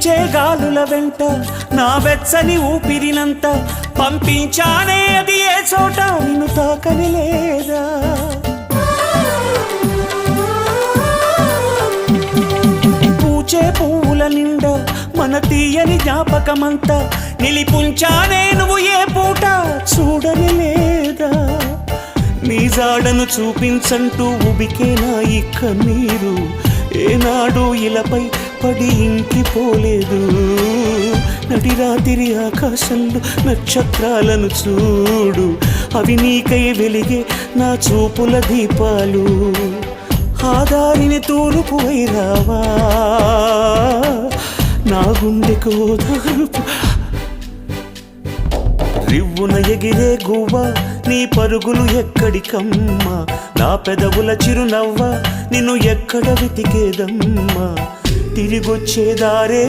వీచే గాలుల వెంట నా వెచ్చని ఊపిరినంత పంపించానే అది ఏ చోట నిన్ను తాకని లేదా పూచే పువ్వుల నిండా మన తీయని జ్ఞాపకమంతా నిలిపుంచానే నువ్వు ఏ పూట చూడని లేదా నీ జాడను చూపించంటూ ఉబికేనా ఈ కన్నీరు ఏనాడు ఇలపై పడి ఇంకిపోలేదు నడి రాత్రి ఆకాశంలో నక్షత్రాలను చూడు అవి నీకై వెలిగే నా చూపుల దీపాలు ఆ దారిని తూర్పు వైరావా నా గుండెకు ఓదార్పు రివ్వున ఎగిరే గువ్వ నీ పరుగులు ఎక్కడికమ్మా నా పెదవుల చిరునవ్వ నిన్ను ఎక్కడ వెతికేదమ్మా తిరిగొచ్చే దారే